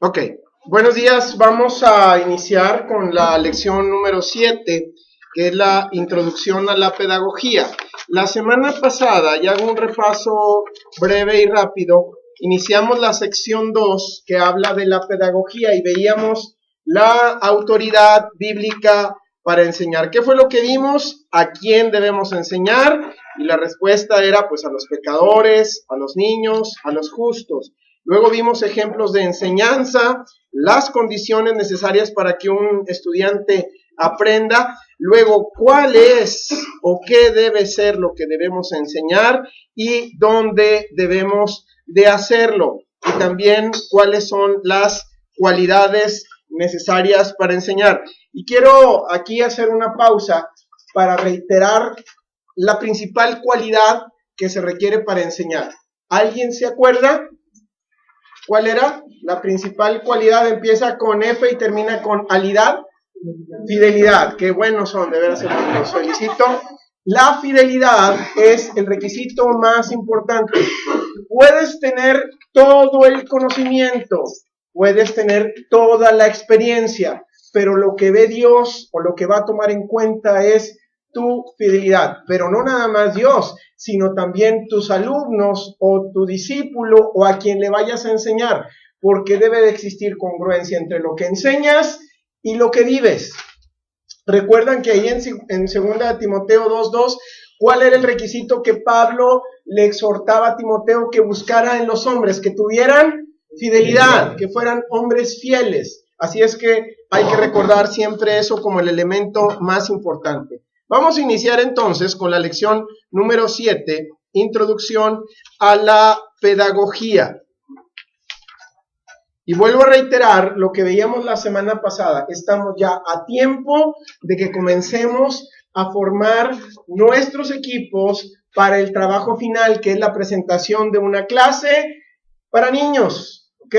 Ok, buenos días. Vamos a iniciar con la lección número 7, que es la introducción a la pedagogía. La semana pasada, y hago un repaso breve y rápido, iniciamos la sección 2, que habla de la pedagogía, y veíamos la autoridad bíblica para enseñar. ¿Qué fue lo que vimos? ¿A quién debemos enseñar? Y la respuesta era, pues, a los pecadores, a los niños, a los justos. Luego vimos ejemplos de enseñanza, las condiciones necesarias para que un estudiante aprenda. Luego, cuál es o qué debe ser lo que debemos enseñar y dónde debemos de hacerlo. Y también cuáles son las cualidades necesarias para enseñar. Y quiero aquí hacer una pausa para reiterar la principal cualidad que se requiere para enseñar. ¿Alguien se acuerda? ¿Cuál era? La principal cualidad empieza con F y termina con alidad. Fidelidad. Qué buenos son, de veras, los felicito. La fidelidad es el requisito más importante. Puedes tener todo el conocimiento, puedes tener toda la experiencia, pero lo que ve Dios o lo que va a tomar en cuenta es tu fidelidad, pero no nada más Dios, sino también tus alumnos o tu discípulo o a quien le vayas a enseñar, porque debe de existir congruencia entre lo que enseñas y lo que vives. Recuerdan que ahí en 2 Timoteo 2:2, ¿cuál era el requisito que Pablo le exhortaba a Timoteo que buscara en los hombres? Que tuvieran fidelidad, que fueran hombres fieles. Así es que hay que recordar siempre eso como el elemento más importante. Vamos a iniciar entonces con la lección número 7, Introducción a la Pedagogía. Y vuelvo a reiterar lo que veíamos la semana pasada. Estamos ya a tiempo de que comencemos a formar nuestros equipos para el trabajo final, que es la presentación de una clase para niños, ¿ok?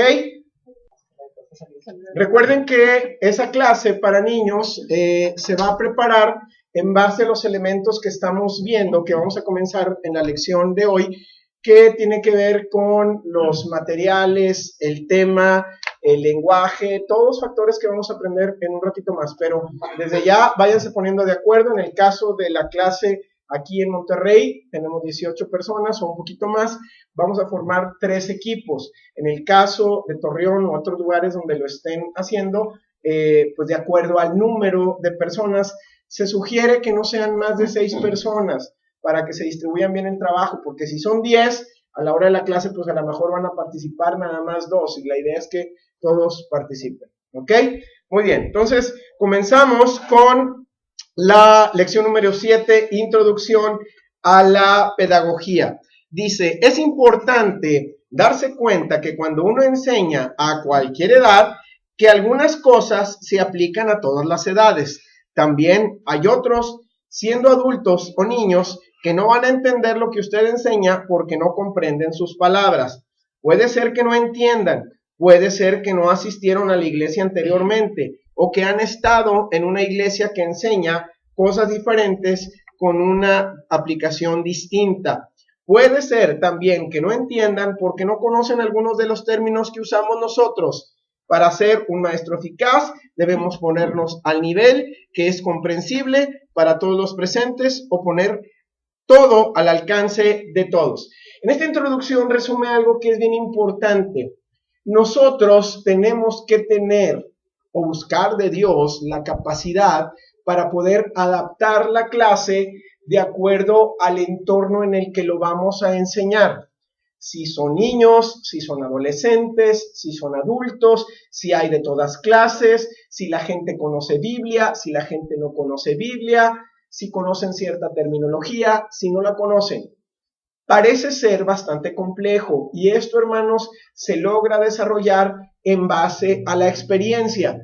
Recuerden que esa clase para niños se va a preparar en base a los elementos que estamos viendo, que vamos a comenzar en la lección de hoy, que tiene que ver con los materiales, el tema, el lenguaje, todos los factores que vamos a aprender en un ratito más. Pero desde ya váyanse poniendo de acuerdo. En el caso de la clase aquí en Monterrey, tenemos 18 personas o un poquito más, vamos a formar 3 equipos. En el caso de Torreón o otros lugares donde lo estén haciendo, pues de acuerdo al número de personas, se sugiere que no sean más de 6 personas para que se distribuyan bien el trabajo, porque si son 10, a la hora de la clase, pues a lo mejor van a participar nada más 2, y la idea es que todos participen, ¿ok? Muy bien, entonces comenzamos con la lección número 7, Introducción a la Pedagogía. Dice, es importante darse cuenta que cuando uno enseña a cualquier edad, que algunas cosas se aplican a todas las edades. También hay otros, siendo adultos o niños, que no van a entender lo que usted enseña porque no comprenden sus palabras. Puede ser que no entiendan, puede ser que no asistieron a la iglesia anteriormente o que han estado en una iglesia que enseña cosas diferentes con una aplicación distinta. Puede ser también que no entiendan porque no conocen algunos de los términos que usamos nosotros. Para ser un maestro eficaz, debemos ponernos al nivel que es comprensible para todos los presentes o poner todo al alcance de todos. En esta introducción resume algo que es bien importante. Nosotros tenemos que tener o buscar de Dios la capacidad para poder adaptar la clase de acuerdo al entorno en el que lo vamos a enseñar. Si son niños, si son adolescentes, si son adultos, si hay de todas clases, si la gente conoce Biblia, si la gente no conoce Biblia, si conocen cierta terminología, si no la conocen. Parece ser bastante complejo y esto, hermanos, se logra desarrollar en base a la experiencia.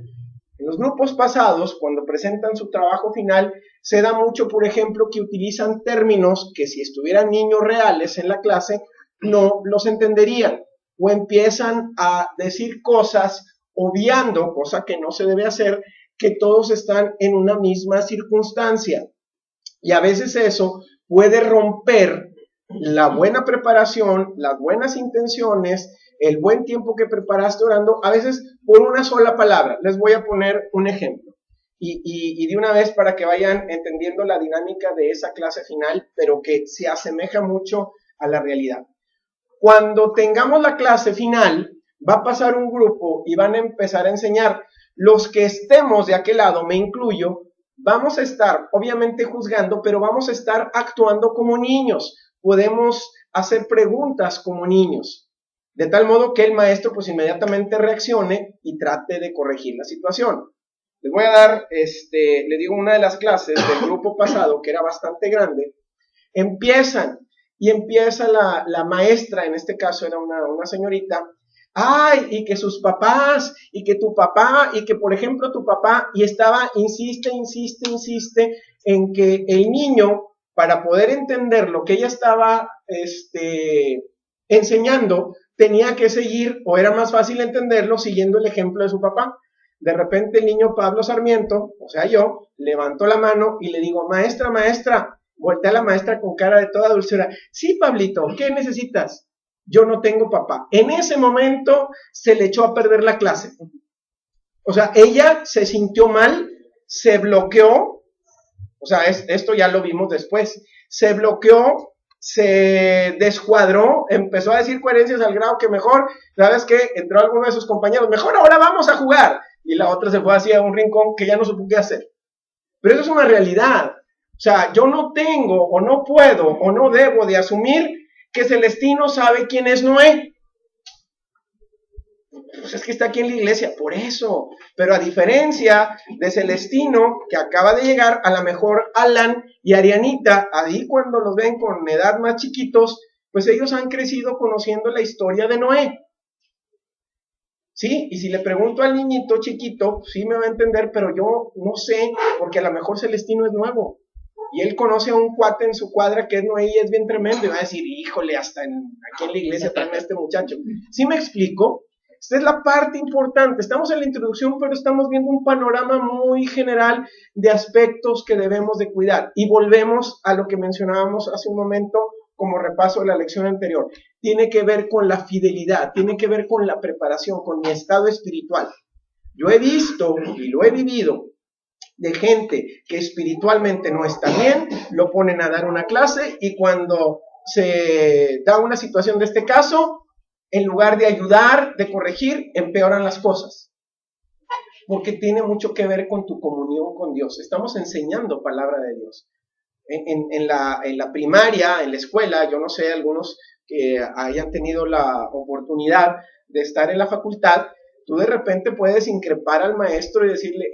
En los grupos pasados, cuando presentan su trabajo final, se da mucho, por ejemplo, que utilizan términos que si estuvieran niños reales en la clase, no los entenderían, o empiezan a decir cosas obviando, cosa que no se debe hacer, que todos están en una misma circunstancia. Y a veces eso puede romper la buena preparación, las buenas intenciones, el buen tiempo que preparaste orando, a veces por una sola palabra. Les voy a poner un ejemplo. Y de una vez para que vayan entendiendo la dinámica de esa clase final, pero que se asemeja mucho a la realidad. Cuando tengamos la clase final, va a pasar un grupo y van a empezar a enseñar. Los que estemos de aquel lado, me incluyo, vamos a estar obviamente juzgando, pero vamos a estar actuando como niños. Podemos hacer preguntas como niños, de tal modo que el maestro pues inmediatamente reaccione y trate de corregir la situación. Les voy a dar, les digo, una de las clases del grupo pasado, que era bastante grande. Empieza la maestra, en este caso era una señorita, ay, y que sus papás, y que tu papá, y que por ejemplo tu papá, y estaba, insiste en que el niño, para poder entender lo que ella estaba enseñando, tenía que seguir, o era más fácil entenderlo, siguiendo el ejemplo de su papá. De repente el niño Pablo Sarmiento, o sea yo, levantó la mano y le digo, maestra, voltea a la maestra con cara de toda dulzura. Sí, Pablito, ¿qué necesitas? Yo no tengo papá. En ese momento se le echó a perder la clase. O sea, ella se sintió mal, se bloqueó, o sea, esto ya lo vimos después, se bloqueó, se descuadró, empezó a decir coherencias al grado que mejor, ¿sabes qué? Entró alguno de sus compañeros, mejor ahora vamos a jugar. Y la otra se fue hacia un rincón que ya no supo qué hacer. Pero eso es una realidad. O sea, yo no tengo, o no puedo, o no debo de asumir que Celestino sabe quién es Noé. Pues es que está aquí en la iglesia, por eso. Pero a diferencia de Celestino, que acaba de llegar, a lo mejor Alan y Arianita, ahí cuando los ven con edad más chiquitos, pues ellos han crecido conociendo la historia de Noé. Sí, y si le pregunto al niñito chiquito, sí me va a entender, pero yo no sé, porque a lo mejor Celestino es nuevo. Y él conoce a un cuate en su cuadra que es Noé y es bien tremendo. Y va a decir, híjole, hasta aquí en la iglesia traen a este muchacho. ¿Sí me explico? Esta es la parte importante. Estamos en la introducción, pero estamos viendo un panorama muy general de aspectos que debemos de cuidar. Y volvemos a lo que mencionábamos hace un momento como repaso de la lección anterior. Tiene que ver con la fidelidad, tiene que ver con la preparación, con mi estado espiritual. Yo he visto y lo he vivido de gente que espiritualmente no está bien, lo ponen a dar una clase y cuando se da una situación de este caso, en lugar de ayudar, de corregir, empeoran las cosas. Porque tiene mucho que ver con tu comunión con Dios. Estamos enseñando palabra de Dios. En la primaria, en la escuela, yo no sé, algunos que hayan tenido la oportunidad de estar en la facultad, tú de repente puedes increpar al maestro y decirle,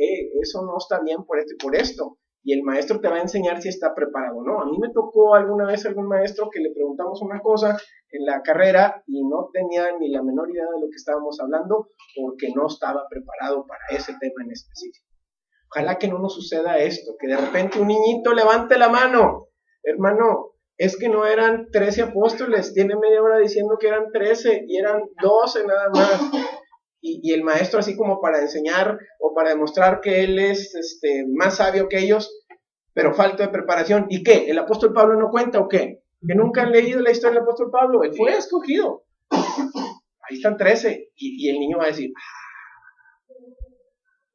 eso no está bien por esto y por esto. Y el maestro te va a enseñar si está preparado o no. A mí me tocó alguna vez algún maestro que le preguntamos una cosa en la carrera y no tenía ni la menor idea de lo que estábamos hablando porque no estaba preparado para ese tema en específico. Ojalá que no nos suceda esto, que de repente un niñito levante la mano. Hermano, es que no eran 13 apóstoles, tiene media hora diciendo que eran 13 y eran 12 nada más. Y el maestro así como para enseñar o para demostrar que él es más sabio que ellos, pero falta de preparación. ¿Y qué? ¿El apóstol Pablo no cuenta o qué? ¿Que nunca han leído la historia del apóstol Pablo? Él fue escogido. Ahí están 13. Y el niño va a decir,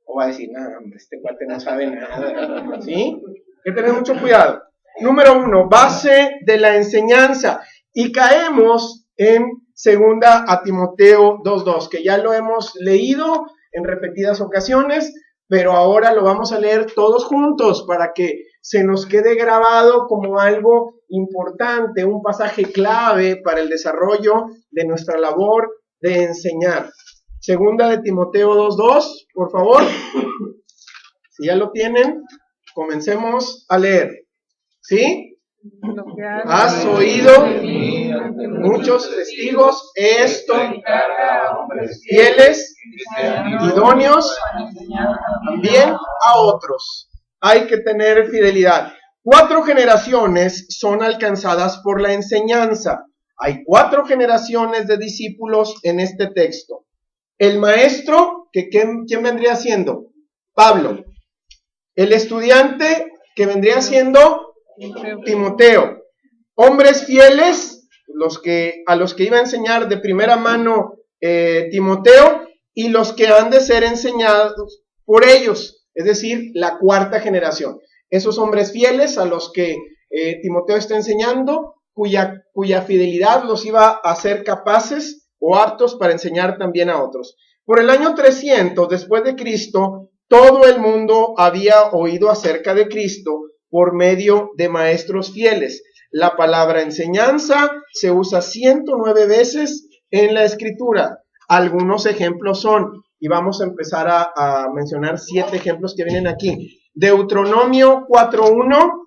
o va a decir, no, hombre, este cuate no sabe nada. ¿Sí? Hay que tener mucho cuidado. Número 1, base de la enseñanza. Y caemos en 2 Timoteo 2:2, que ya lo hemos leído en repetidas ocasiones, pero ahora lo vamos a leer todos juntos para que se nos quede grabado como algo importante, un pasaje clave para el desarrollo de nuestra labor de enseñar. 2 Timoteo 2:2, por favor. Si ya lo tienen, comencemos a leer. ¿Sí? Has oído muchos testigos esto, fieles, idóneos, también a otros. Hay que tener fidelidad. 4 generaciones son alcanzadas por la enseñanza. Hay 4 generaciones de discípulos en este texto. El maestro, ¿quién vendría siendo? Pablo. El estudiante, que vendría siendo Timoteo. Hombres fieles, a los que iba a enseñar de primera mano Timoteo, y los que han de ser enseñados por ellos, es decir, la cuarta generación. Esos hombres fieles a los que Timoteo está enseñando, cuya fidelidad los iba a hacer capaces o aptos para enseñar también a otros. Por el año 300 después de Cristo, todo el mundo había oído acerca de Cristo por medio de maestros fieles. La palabra enseñanza se usa 109 veces en la Escritura. Algunos ejemplos son, y vamos a empezar a mencionar 7 ejemplos que vienen aquí. Deuteronomio 4.1.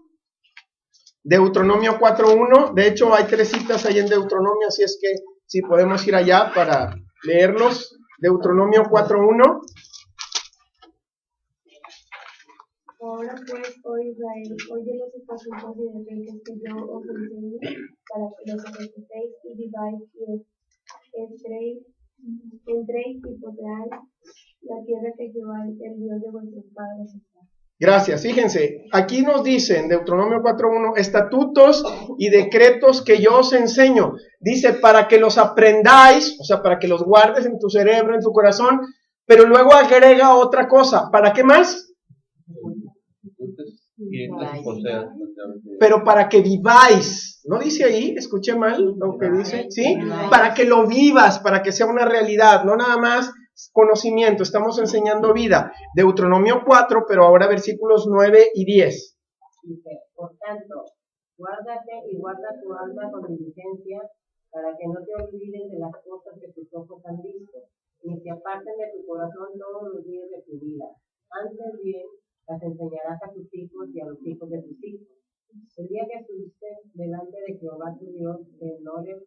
Deuteronomio 4.1. De hecho, hay 3 citas ahí en Deuteronomio, así es que si podemos ir allá para leerlos. Deuteronomio 4.1. Ahora pues, oh Israel, oye los estatutos y decretos que yo os enseño, para que los ejecutéis y viváis y entréis y poseáis la tierra que Jehová, el Dios de vuestros padres, os da. Gracias. Fíjense, aquí nos dice en Deuteronomio 4.1, estatutos y decretos que yo os enseño. Dice, para que los aprendáis, o sea, para que los guardes en tu cerebro, en tu corazón, pero luego agrega otra cosa. ¿Para qué más? Pero para que viváis. ¿No dice ahí? ¿Escuché mal lo que dice? ¿Sí? Para que lo vivas, para que sea una realidad, no nada más conocimiento, estamos enseñando vida. Deuteronomio 4, pero ahora versículos 9 y 10. Dice, por tanto, guárdate y guarda tu alma con diligencia, para que no te olvides de las cosas que tus ojos han visto, ni se aparten de tu corazón todos los días de tu vida. Antes bien, las enseñarás a tus hijos y a los hijos de tus hijos. El día que estuviste delante de Jehová tu Dios en Horeb,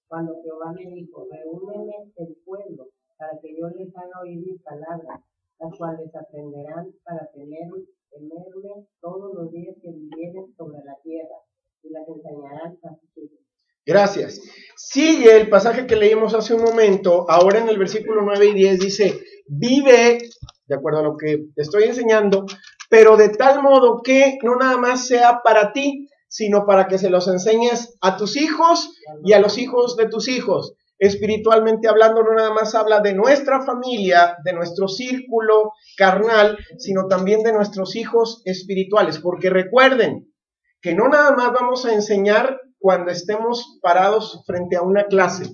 cuando Jehová me dijo, reúneme el pueblo, para que yo les haga oír mis palabras, las cuales aprenderán para temerme todos los días que vivieren sobre la tierra, y las enseñarán a sus hijos. Gracias. Sigue el pasaje que leímos hace un momento, ahora en el versículo 9 y 10 dice, vive, de acuerdo a lo que te estoy enseñando, pero de tal modo que no nada más sea para ti, sino para que se los enseñes a tus hijos y a los hijos de tus hijos. Espiritualmente hablando, no nada más habla de nuestra familia, de nuestro círculo carnal, sino también de nuestros hijos espirituales, porque recuerden que no nada más vamos a enseñar cuando estemos parados frente a una clase,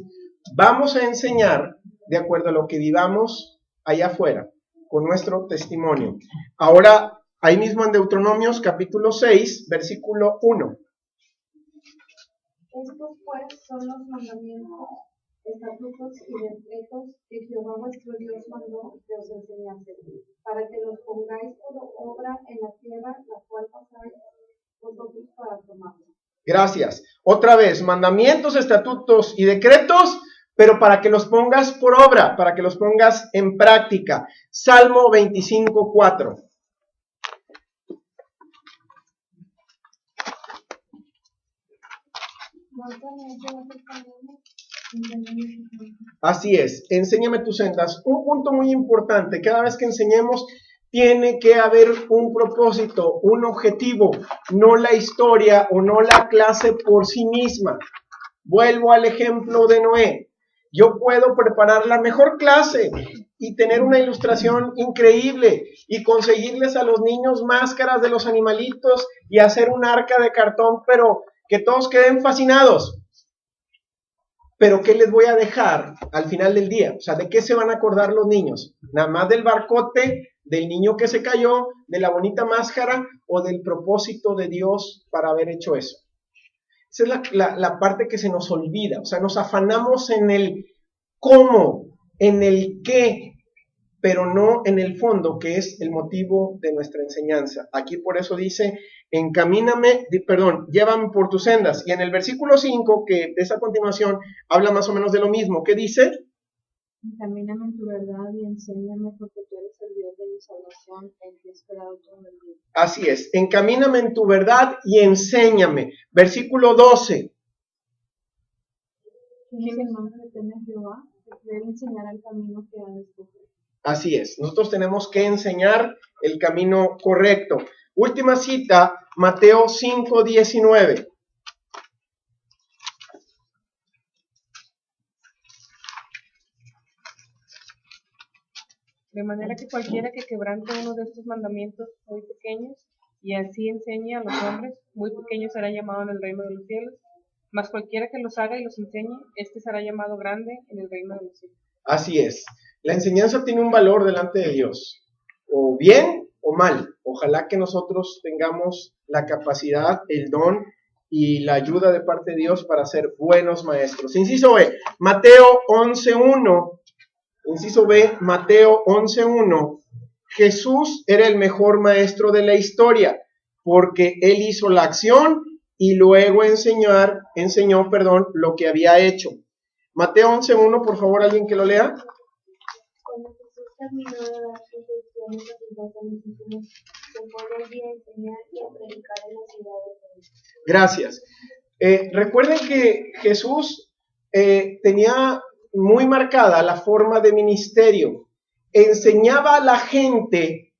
vamos a enseñar de acuerdo a lo que vivamos allá afuera, con nuestro testimonio. Ahora, ahí mismo en Deuteronomios capítulo 6, versículo 1. Estos pues son los mandamientos, estatutos y decretos que Jehová vuestro Dios mandó que os enseñase, para que los pongáis por obra en la tierra, la cual pasáis vosotros para tomarla. Gracias. Otra vez, mandamientos, estatutos y decretos, pero para que los pongas por obra, para que los pongas en práctica. Salmo 25, 4. Así es, enséñame tus sendas. Un punto muy importante, cada vez que enseñemos, tiene que haber un propósito, un objetivo, no la historia o no la clase por sí misma. Vuelvo al ejemplo de Noé. Yo puedo preparar la mejor clase y tener una ilustración increíble y conseguirles a los niños máscaras de los animalitos y hacer un arca de cartón, pero que todos queden fascinados. Pero ¿qué les voy a dejar al final del día? O sea, ¿de qué se van a acordar los niños? ¿Nada más del barcote, del niño que se cayó, de la bonita máscara o del propósito de Dios para haber hecho eso? Esa es la parte que se nos olvida. O sea, nos afanamos en el cómo, en el qué, pero no en el fondo, que es el motivo de nuestra enseñanza. Aquí por eso dice, llévame por tus sendas. Y en el versículo 5, que es a continuación, habla más o menos de lo mismo. ¿Qué dice? Encamíname en tu verdad y enséñame, porque tú eres el Dios de mi salvación, en ti he esperado todo el día. Así es, encamíname en tu verdad y enséñame. Versículo 12. ¿Quién es el nombre de temer Jehová? Debe enseñar el camino que ha de escoger. Así es, nosotros tenemos que enseñar el camino correcto. Última cita, Mateo 5:19. De manera que cualquiera que quebrante uno de estos mandamientos muy pequeños y así enseñe a los hombres, muy pequeño será llamado en el reino de los cielos, mas cualquiera que los haga y los enseñe, este será llamado grande en el reino de los cielos. Así es. La enseñanza tiene un valor delante de Dios, o bien o mal. Ojalá que nosotros tengamos la capacidad, el don y la ayuda de parte de Dios para ser buenos maestros. Inciso B, Mateo 11.1. Inciso B, Mateo 11.1. Jesús era el mejor maestro de la historia, porque él hizo la acción y luego enseñó, lo que había hecho. Mateo 11.1, por favor, alguien que lo lea. Cuando Jesús terminó de dar sus lecciones a sus 12 discípulos, se fue allí a enseñar y a predicar en las ciudades de ellos. Gracias. Recuerden que Jesús tenía muy marcada la forma de ministerio. Enseñaba a la gente,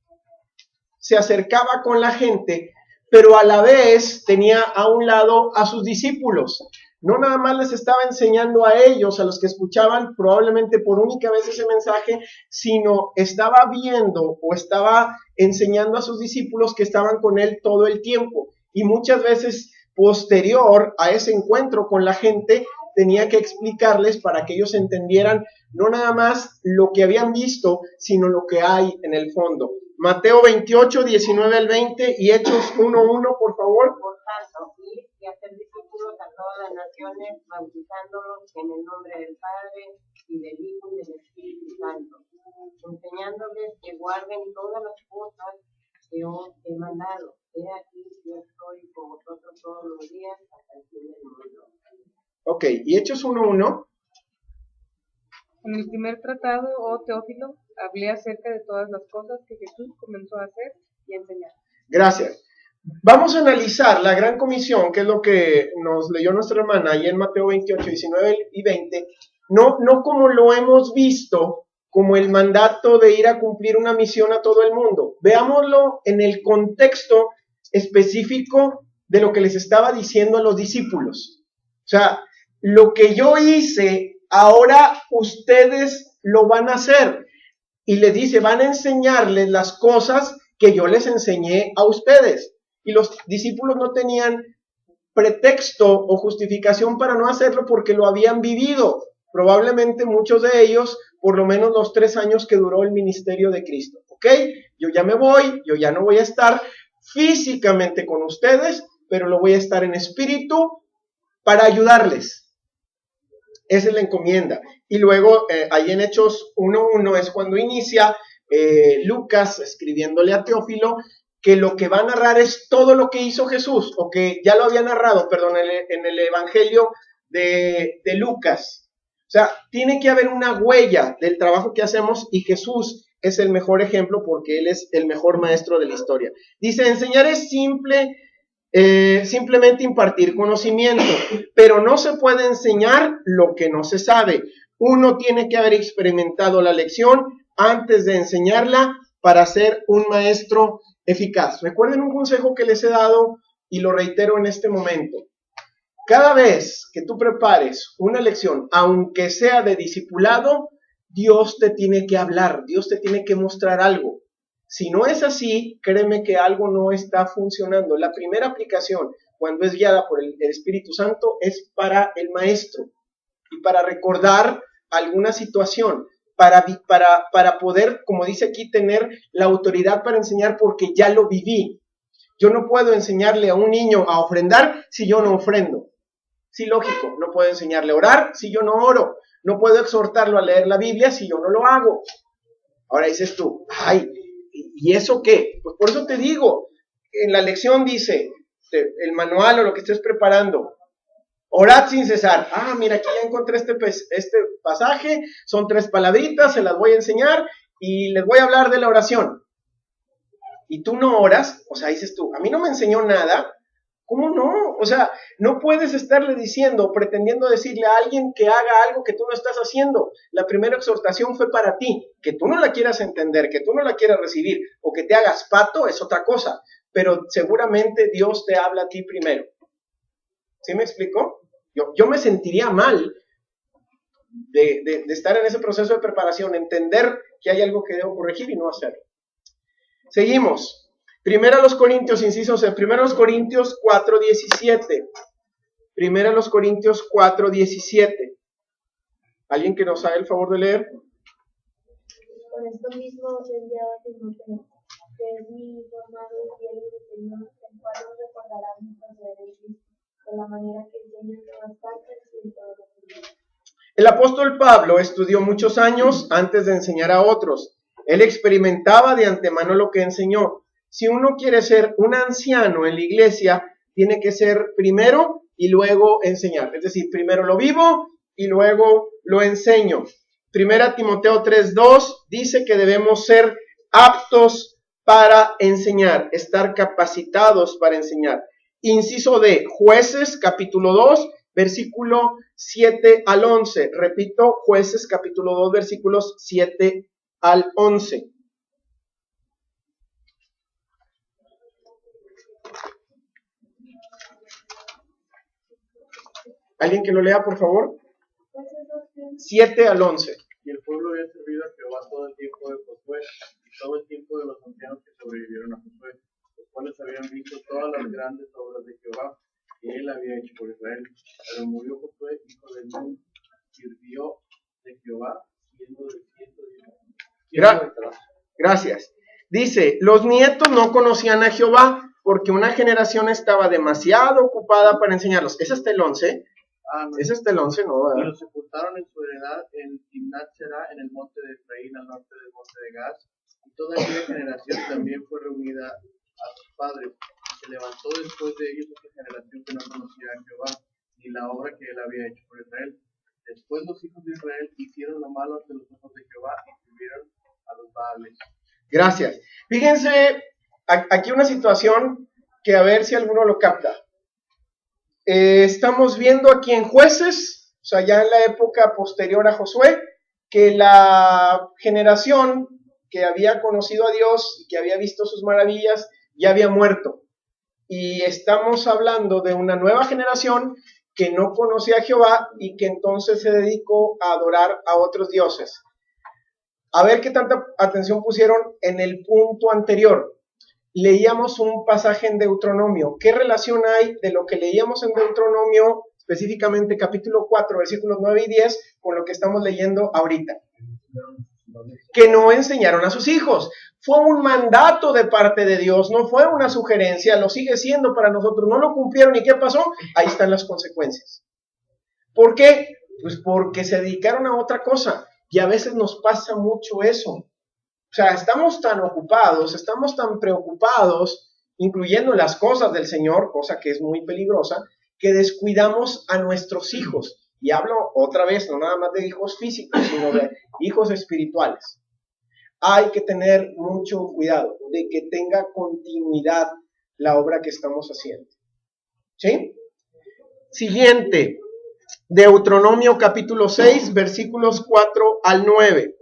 se acercaba con la gente, pero a la vez tenía a un lado a sus discípulos. No nada más les estaba enseñando a ellos, a los que escuchaban probablemente por única vez ese mensaje, sino estaba viendo o estaba enseñando a sus discípulos que estaban con él todo el tiempo. Y muchas veces posterior a ese encuentro con la gente, tenía que explicarles para que ellos entendieran no nada más lo que habían visto, sino lo que hay en el fondo. Mateo 28, 19 al 20 y Hechos 1:1, por favor. Por tanto, ir y hacer discípulos a todas las naciones, bautizándolos en el nombre del Padre y del Hijo y del Espíritu Santo, enseñándoles que guarden todas las cosas que os he mandado. He aquí, yo estoy con vosotros todos los días hasta el fin del mundo. Ok, y Hechos 1:1. En el primer tratado, oh Teófilo, hablé acerca de todas las cosas que Jesús comenzó a hacer y a enseñar. Gracias. Vamos a analizar la gran comisión, que es lo que nos leyó nuestra hermana ahí en Mateo 28, 19 y 20, no como lo hemos visto, como el mandato de ir a cumplir una misión a todo el mundo. Veámoslo en el contexto específico de lo que les estaba diciendo a los discípulos. O sea, lo que yo hice, ahora ustedes lo van a hacer. Y les dice, van a enseñarles las cosas que yo les enseñé a ustedes. Y los discípulos no tenían pretexto o justificación para no hacerlo porque lo habían vivido. Probablemente muchos de ellos, por lo menos los 3 años que duró el ministerio de Cristo. ¿Ok? Yo ya me voy, yo ya no voy a estar físicamente con ustedes, pero lo voy a estar en espíritu para ayudarles. Esa es la encomienda. Y luego, ahí en Hechos 1:1 es cuando inicia Lucas escribiéndole a Teófilo que lo que va a narrar es todo lo que hizo Jesús, o que ya lo había narrado, perdón, en el Evangelio de Lucas. O sea, tiene que haber una huella del trabajo que hacemos y Jesús es el mejor ejemplo porque Él es el mejor maestro de la historia. Dice, enseñar es simplemente impartir conocimiento, pero no se puede enseñar lo que no se sabe. Uno tiene que haber experimentado la lección antes de enseñarla para ser un maestro eficaz. Recuerden un consejo que les he dado y lo reitero en este momento. Cada vez que tú prepares una lección, aunque sea de discipulado, Dios te tiene que hablar, Dios te tiene que mostrar algo. Si no es así, créeme que algo no está funcionando. La primera aplicación, cuando es guiada por el Espíritu Santo, es para el maestro y para recordar alguna situación, para poder, como dice aquí, tener la autoridad para enseñar porque ya lo viví. Yo no puedo enseñarle a un niño a ofrendar si yo no ofrendo. Sí, lógico, no puedo enseñarle a orar si yo no oro. No puedo exhortarlo a leer la Biblia si yo no lo hago. Ahora dices tú, ay, ¿y eso qué? Pues por eso te digo, en la lección dice, el manual o lo que estés preparando, orad sin cesar. Ah, mira, aquí ya encontré este pasaje, son 3 palabritas, se las voy a enseñar y les voy a hablar de la oración. Y tú no oras, o sea, dices tú, a mí no me enseñó nada. ¿Cómo no? O sea, no puedes estarle diciendo, pretendiendo decirle a alguien que haga algo que tú no estás haciendo. La primera exhortación fue para ti. Que tú no la quieras entender, que tú no la quieras recibir o que te hagas pato es otra cosa. Pero seguramente Dios te habla a ti primero. ¿Sí me explico? Yo me sentiría mal de estar en ese proceso de preparación, entender que hay algo que debo corregir y no hacerlo. Seguimos. Primera a los Corintios, inciso C, Primera a los Corintios 4:17. Primera a los Corintios 4:17. ¿Alguien que nos haga el favor de leer? Por esto mismo os he enviado a Timoteo, que es mi hijo amado y fiel en el Señor, el cual os recordará mi proceder en Cristo, de la manera que enseña en todas partes y en todos los idiomas. El apóstol Pablo estudió muchos años antes de enseñar a otros. Él experimentaba de antemano lo que enseñó. Si uno quiere ser un anciano en la iglesia, tiene que ser primero y luego enseñar. Es decir, primero lo vivo y luego lo enseño. Primera Timoteo 3:2 dice que debemos ser aptos para enseñar, estar capacitados para enseñar. Inciso D, Jueces capítulo 2, versículo 7 al 11. Repito, Jueces capítulo 2, versículos 7 al 11. ¿Alguien que lo lea, por favor? 7 al 11. Y el pueblo había servido a Jehová todo el tiempo de Josué y todo el tiempo de los ancianos que sobrevivieron a Josué, los cuales habían visto todas las grandes obras de Jehová que él había hecho por Israel. Pero murió Josué, hijo de Nun, sirvió de Jehová, siendo de 110 años. Gracias. Dice, los nietos no conocían a Jehová porque una generación estaba demasiado ocupada para enseñarlos. ¿Es hasta el 11? No. ¿Es hasta el 11? No, Y ¿verdad? los sepultaron en su heredad en Timnat-Será, en el monte de Efraín, al norte del monte de Gaz. Y toda aquella generación también fue reunida a sus padres. Se levantó después de ellos otra generación que no conocía a Jehová, ni la obra que él había hecho por Israel. Después los hijos de Israel hicieron lo malo ante los ojos de Jehová y sirvieron a los Baales. Gracias. Fíjense, aquí una situación que a ver si alguno lo capta. Estamos viendo aquí en Jueces, o sea, ya en la época posterior a Josué, que la generación que había conocido a Dios y que había visto sus maravillas ya había muerto. Y estamos hablando de una nueva generación que no conocía a Jehová y que entonces se dedicó a adorar a otros dioses. A ver qué tanta atención pusieron en el punto anterior. Leíamos un pasaje en Deuteronomio. ¿Qué relación hay de lo que leíamos en Deuteronomio, específicamente capítulo 4, versículos 9 y 10, con lo que estamos leyendo ahorita? Que no enseñaron a sus hijos. Fue un mandato de parte de Dios, no fue una sugerencia, lo sigue siendo para nosotros. No lo cumplieron, ¿y qué pasó? Ahí están las consecuencias. ¿Por qué? Pues porque se dedicaron a otra cosa. Y a veces nos pasa mucho eso. O sea, estamos tan ocupados, estamos tan preocupados, incluyendo las cosas del Señor, cosa que es muy peligrosa, que descuidamos a nuestros hijos. Y hablo otra vez, no nada más de hijos físicos, sino de hijos espirituales. Hay que tener mucho cuidado de que tenga continuidad la obra que estamos haciendo. ¿Sí? Siguiente. Deuteronomio capítulo 6, versículos 4 al 9.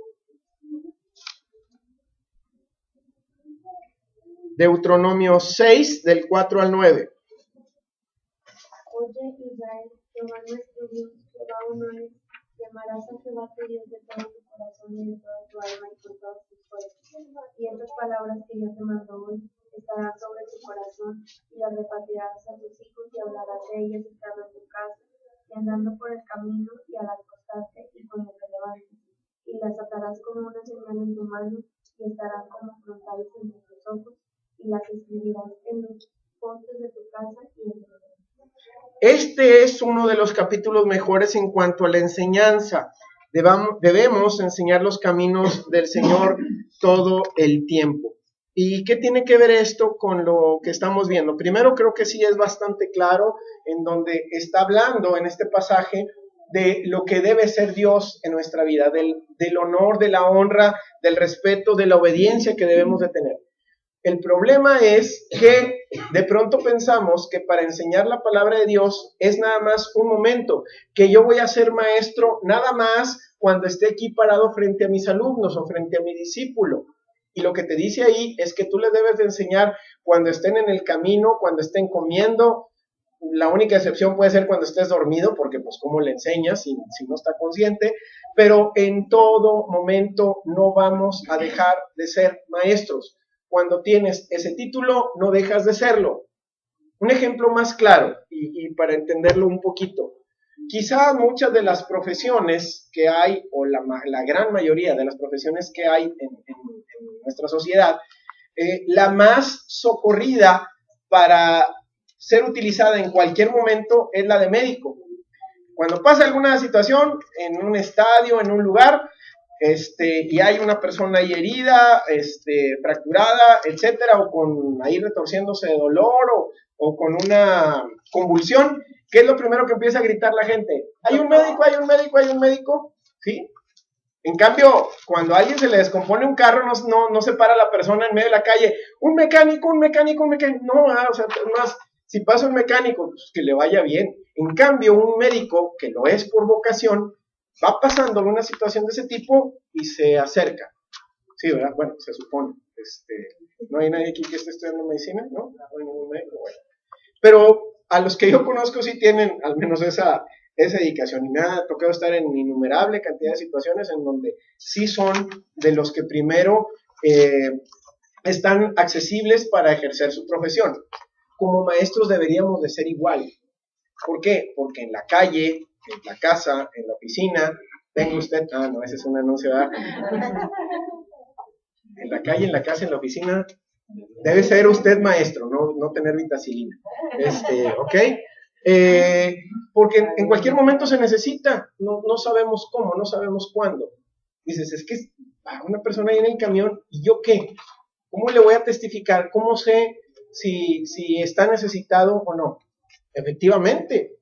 Deuteronomio 6, del 4 al 9. Oye Israel, Jehová nuestro Dios, Jehová uno es. Llamarás a Jehová tu Dios de todo tu corazón y de toda tu alma y con todas tus fuerzas. Y estas palabras que yo te mando hoy estarán sobre tu corazón y las repartirás a tus hijos y hablarás de ellas estando en tu casa y andando por el camino y al acostarte y cuando te levantes. Y las atarás como una señal en tu mano y estarán como frontales entre tus ojos y las escribirás en los postes de tu casa y en tu casa. Este es uno de los capítulos mejores en cuanto a la enseñanza. Debemos enseñar los caminos del Señor todo el tiempo. ¿Y qué tiene que ver esto con lo que estamos viendo? Primero, creo que sí es bastante claro en donde está hablando en este pasaje de lo que debe ser Dios en nuestra vida, del honor, de la honra, del respeto, de la obediencia que debemos de tener. El problema es que de pronto pensamos que para enseñar la palabra de Dios es nada más un momento, que yo voy a ser maestro nada más cuando esté aquí parado frente a mis alumnos o frente a mi discípulo. Y lo que te dice ahí es que tú les debes de enseñar cuando estén en el camino, cuando estén comiendo, La única excepción puede ser cuando estés dormido, porque pues cómo le enseñas si no está consciente, pero en todo momento no vamos a dejar de ser maestros. Cuando tienes ese título, no dejas de serlo. Un ejemplo más claro, y para entenderlo un poquito, quizá muchas de las profesiones que hay, o la gran mayoría de las profesiones que hay en nuestra sociedad, la más socorrida para ser utilizada en cualquier momento es la de médico. Cuando pasa alguna situación en un estadio, en un lugar, y hay una persona ahí herida, fracturada, etcétera, o con ahí retorciéndose de dolor, o con una convulsión, ¿qué es lo primero que empieza a gritar la gente? ¡Hay un médico, hay un médico, hay un médico! ¿Sí? En cambio, cuando a alguien se le descompone un carro, no se para la persona en medio de la calle. ¡Un mecánico, un mecánico, un mecánico! No, o sea, más, si pasa un mecánico, pues que le vaya bien. En cambio, un médico, que lo es por vocación, va pasando una situación de ese tipo y se acerca. Sí, ¿verdad? Bueno, se supone. ¿No hay nadie aquí que esté estudiando medicina? ¿No? No hay ningún médico. Bueno. Pero a los que yo conozco sí tienen al menos esa dedicación. Y me ha tocado estar en innumerable cantidad de situaciones en donde sí son de los que primero están accesibles para ejercer su profesión. Como maestros deberíamos de ser igual. ¿Por qué? Porque en la calle, en la casa, en la oficina, tenga usted... Ah, no, ese es un anuncio, ¿verdad? En la calle, en la casa, en la oficina, debe ser usted maestro, no tener vitacilina. ¿Ok? Porque en cualquier momento se necesita, no sabemos cómo, no sabemos cuándo. Dices, es que una persona ahí en el camión, ¿y yo qué? ¿Cómo le voy a testificar? ¿Cómo sé si está necesitado o no? Efectivamente.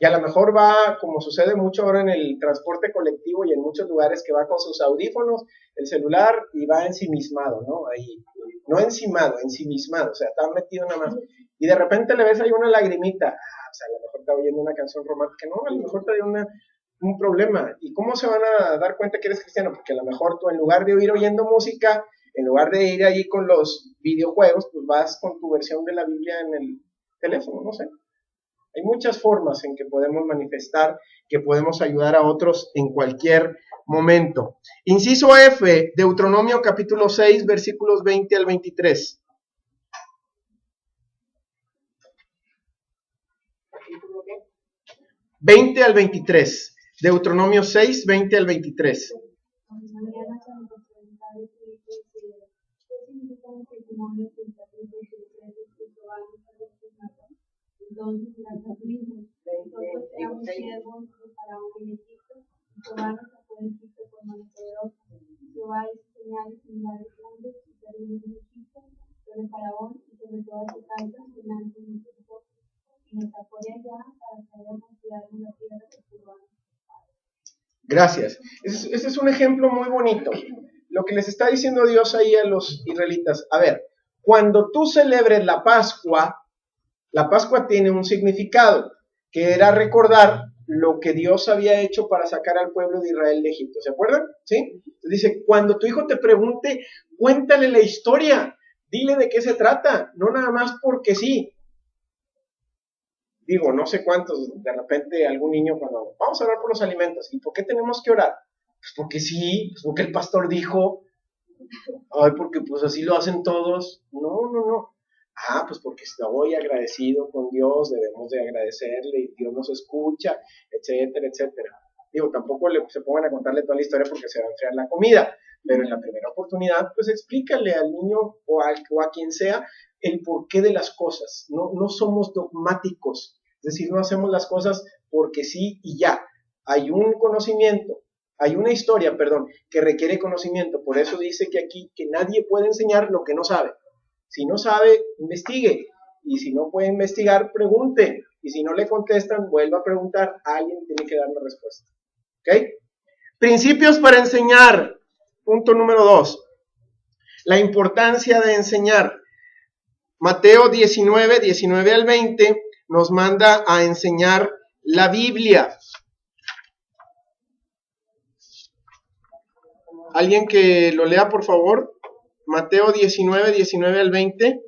Y a lo mejor va, como sucede mucho ahora en el transporte colectivo y en muchos lugares, que va con sus audífonos, el celular, y va ensimismado, ¿no? Ahí, no encimado, ensimismado, o sea, está metido nada más. Y de repente le ves ahí una lagrimita, o sea, a lo mejor está oyendo una canción romántica, no, a lo mejor está oyendo un problema. ¿Y cómo se van a dar cuenta que eres cristiano? Porque a lo mejor tú, en lugar de ir oyendo música, en lugar de ir ahí con los videojuegos, pues vas con tu versión de la Biblia en el teléfono, no sé. Hay muchas formas en que podemos manifestar, que podemos ayudar a otros en cualquier momento. Inciso F, Deuteronomio capítulo 6, versículos 20 al 23. ¿20 al 23? Deuteronomio 6, 20 al 23. Entonces éramos siervos de Faraón en Egipto, y Jehová nos sacó de Egipto con mano poderosa. Jehová hizo señales y milagros grandes y terribles en Egipto, sobre Faraón y sobre todas sus casas, delante de nuestros ojos, y nos sacó de allá para traernos a cuidarnos la tierra que Jehová nos sacó. Gracias. Ese es un ejemplo muy bonito. Lo que les está diciendo Dios ahí a los israelitas. A ver, cuando tú celebres la Pascua tiene un significado, que era recordar lo que Dios había hecho para sacar al pueblo de Israel de Egipto. ¿Se acuerdan? ¿Sí? Dice, cuando tu hijo te pregunte, cuéntale la historia, dile de qué se trata, no nada más porque sí. Digo, no sé cuántos, de repente algún niño cuando, vamos a orar por los alimentos, ¿y por qué tenemos que orar? Pues porque sí, pues porque el pastor dijo, ay, porque pues así lo hacen todos. No. Ah, pues porque estoy agradecido con Dios, debemos de agradecerle, y Dios nos escucha, etcétera, etcétera. Digo, tampoco se pongan a contarle toda la historia porque se va a enfriar la comida, pero en la primera oportunidad, pues explícale al niño o a quien sea el porqué de las cosas. No somos dogmáticos, es decir, no hacemos las cosas porque sí y ya. Hay un conocimiento, hay una historia, que requiere conocimiento. Por eso dice que aquí que nadie puede enseñar lo que no sabe. Si no sabe, investigue. Y si no puede investigar, pregunte. Y si no le contestan, vuelva a preguntar. Alguien tiene que dar la respuesta. ¿Ok? Principios para enseñar. Punto número 2. La importancia de enseñar. Mateo 19, 19 al 20 nos manda a enseñar la Biblia. ¿Alguien que lo lea, por favor? Mateo 19, 19 al 20.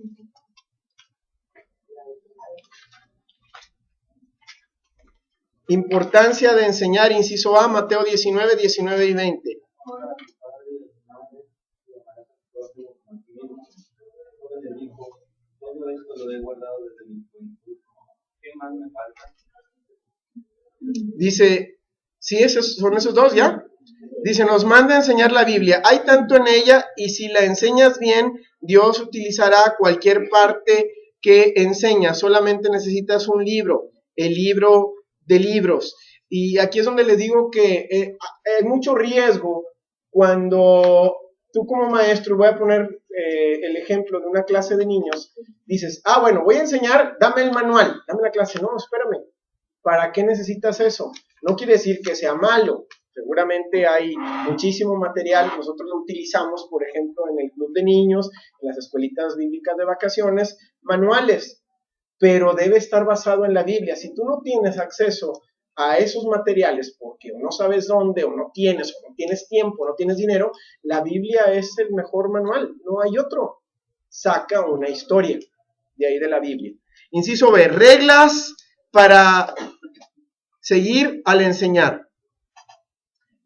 Importancia de enseñar, inciso A, Mateo 19, 19 y 20. Todo esto lo he guardado desde mi juventud. ¿Qué más me falta? Dice, sí, son esos dos, ¿ya? Dice, nos manda a enseñar la Biblia. Hay tanto en ella y si la enseñas bien, Dios utilizará cualquier parte que enseñas. Solamente necesitas un libro, el libro de libros. Y aquí es donde les digo que hay mucho riesgo cuando tú como maestro, voy a poner el ejemplo de una clase de niños, dices, bueno, voy a enseñar, dame el manual, dame la clase. No, espérame, ¿para qué necesitas eso? No quiere decir que sea malo. Seguramente hay muchísimo material, nosotros lo utilizamos, por ejemplo, en el club de niños, en las escuelitas bíblicas de vacaciones, manuales, pero debe estar basado en la Biblia. Si tú no tienes acceso a esos materiales porque no sabes dónde, o no tienes tiempo, no tienes dinero, la Biblia es el mejor manual, no hay otro. Saca una historia de ahí de la Biblia. Inciso B, reglas para seguir al enseñar.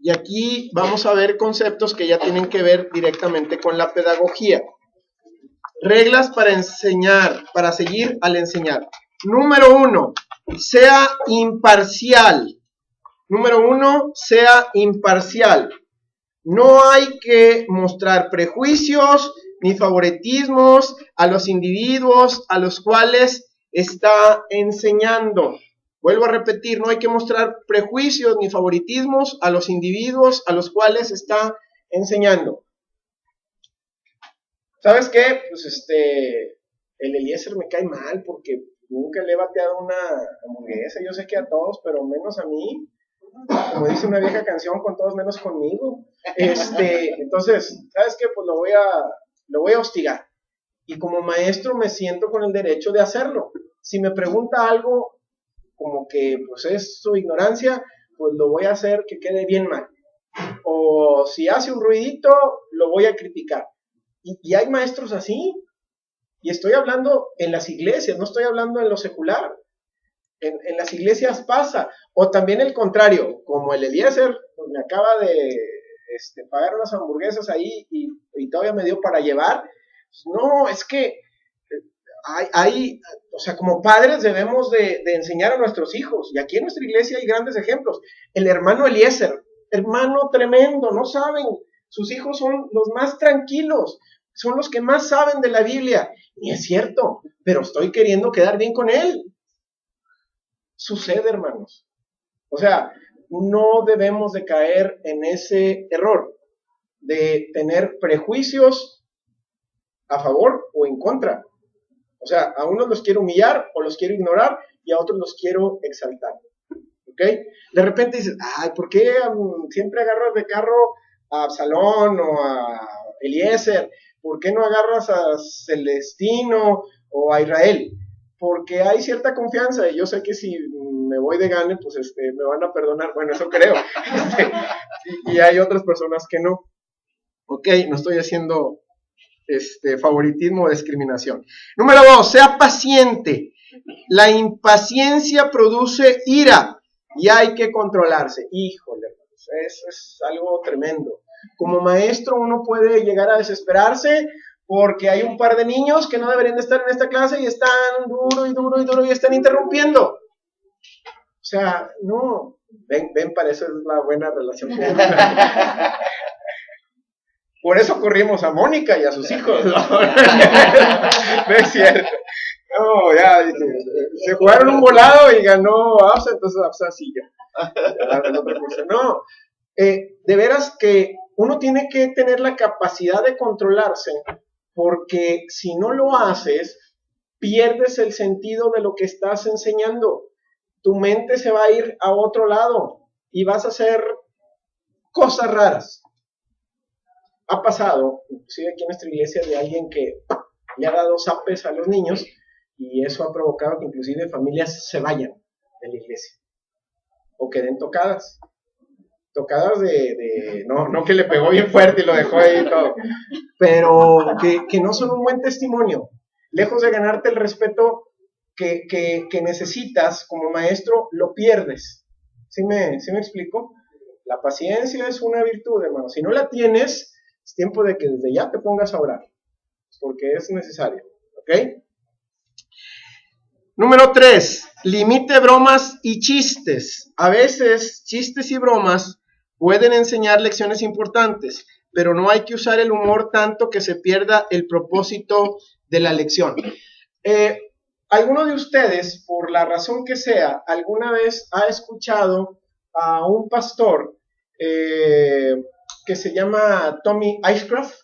Y aquí vamos a ver conceptos que ya tienen que ver directamente con la pedagogía. Reglas para enseñar, para seguir al enseñar. Número 1, sea imparcial. Número 1, sea imparcial. No hay que mostrar prejuicios ni favoritismos a los individuos a los cuales está enseñando. Vuelvo a repetir, no hay que mostrar prejuicios ni favoritismos a los individuos a los cuales está enseñando. ¿Sabes qué? Pues el Eliezer me cae mal porque nunca le he bateado una hamburguesa. Yo sé que a todos, pero menos a mí. Como dice una vieja canción, con todos menos conmigo. Entonces, ¿sabes qué? Pues lo voy a hostigar. Y como maestro me siento con el derecho de hacerlo. Si me pregunta algo como que pues es su ignorancia, pues lo voy a hacer que quede bien mal. O si hace un ruidito, lo voy a criticar. Y hay maestros así. Y estoy hablando en las iglesias, no estoy hablando en lo secular. En las iglesias pasa. O también el contrario, como el Eliezer, pues me acaba de pagar unas hamburguesas ahí y todavía me dio para llevar. No, es que o sea, como padres debemos de enseñar a nuestros hijos. Y aquí en nuestra iglesia hay grandes ejemplos. El hermano Eliezer, hermano tremendo, no saben. Sus hijos son los más tranquilos, son los que más saben de la Biblia. Y es cierto, pero estoy queriendo quedar bien con él. Sucede, hermanos. O sea, no debemos de caer en ese error de tener prejuicios a favor o en contra. O sea, a unos los quiero humillar o los quiero ignorar y a otros los quiero exaltar. ¿Ok? De repente dices, ¿por qué siempre agarras de carro a Absalón o a Eliezer? ¿Por qué no agarras a Celestino o a Israel? Porque hay cierta confianza y yo sé que si me voy de gane, pues me van a perdonar. Bueno, eso creo. Y hay otras personas que no. Ok, no estoy haciendo favoritismo o discriminación. Número 2, sea paciente. La impaciencia produce ira y hay que controlarse. Híjole, eso es algo tremendo. Como maestro uno puede llegar a desesperarse porque hay un par de niños que no deberían de estar en esta clase y están duro y están interrumpiendo. O sea, no. Ven, para eso es la buena relación. Por eso corrimos a Mónica y a sus hijos. No es cierto. No, ya, se jugaron un volado y ganó AFSA, entonces AFSA sí ya. No, de veras que uno tiene que tener la capacidad de controlarse, porque si no lo haces, pierdes el sentido de lo que estás enseñando. Tu mente se va a ir a otro lado y vas a hacer cosas raras. Ha pasado, inclusive aquí en nuestra iglesia, de alguien que le ha dado zapes a los niños y eso ha provocado que inclusive familias se vayan de la iglesia o queden tocadas no que le pegó bien fuerte y lo dejó ahí y todo, pero que no son un buen testimonio. Lejos de ganarte el respeto que necesitas como maestro, lo pierdes ¿Sí me explico? La paciencia es una virtud, hermano. Si no la tienes, es tiempo de que desde ya te pongas a orar, porque es necesario, ¿ok? Número 3, limite bromas y chistes. A veces, chistes y bromas pueden enseñar lecciones importantes, pero no hay que usar el humor tanto que se pierda el propósito de la lección. ¿Alguno de ustedes, por la razón que sea, alguna vez ha escuchado a un pastor que se llama Tommy Ashcroft?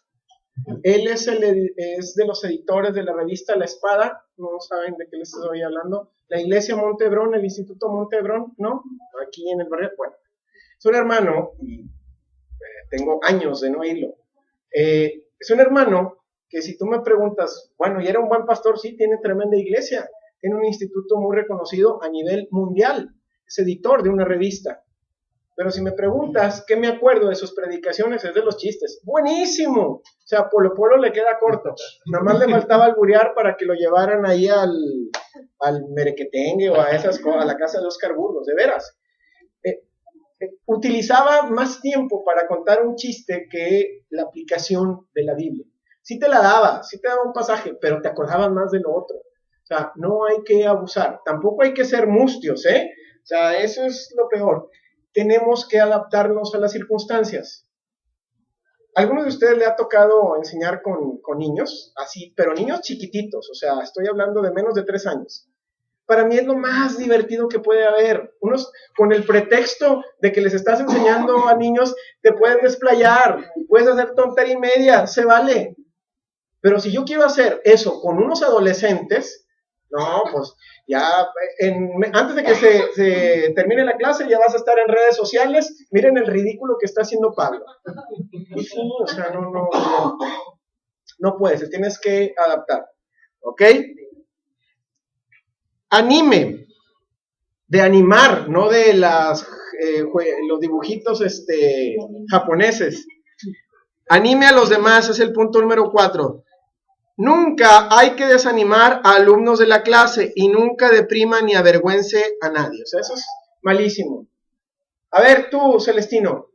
Él es de los editores de la revista La Espada. No saben de qué les estoy hablando. La iglesia Montebrón, el Instituto Montebrón, ¿no? Aquí en el barrio. Bueno, es un hermano, y tengo años de no oírlo. Es un hermano que si tú me preguntas, bueno, ¿y era un buen pastor? Sí, tiene tremenda iglesia, tiene un instituto muy reconocido a nivel mundial, es editor de una revista. Pero si me preguntas qué me acuerdo de sus predicaciones, es de los chistes. ¡Buenísimo! O sea, Polo Polo le queda corto. Nada más le faltaba alburear para que lo llevaran ahí al Merequetengue o a la casa de Oscar Burgos, de veras. Utilizaba más tiempo para contar un chiste que la aplicación de la Biblia. Sí te daba un pasaje, pero te acordabas más de lo otro. O sea, no hay que abusar. Tampoco hay que ser mustios, ¿eh? O sea, eso es lo peor. Tenemos que adaptarnos a las circunstancias. ¿Alguno de ustedes le ha tocado enseñar con niños? Así, pero niños chiquititos, o sea, estoy hablando de menos de 3 años. Para mí es lo más divertido que puede haber. Unos, con el pretexto de que les estás enseñando a niños, te puedes desplayar, puedes hacer tontería y media, se vale. Pero si yo quiero hacer eso con unos adolescentes, no, pues ya antes de que se termine la clase ya vas a estar en redes sociales. Miren el ridículo que está haciendo Pablo. Y sí, o sea, no puedes, tienes que adaptar, ¿ok? Anime, de animar, no de los dibujitos japoneses. Anime a los demás, es el punto número 4. Nunca hay que desanimar a alumnos de la clase y nunca deprima ni avergüence a nadie. O sea, eso es malísimo. A ver tú, Celestino,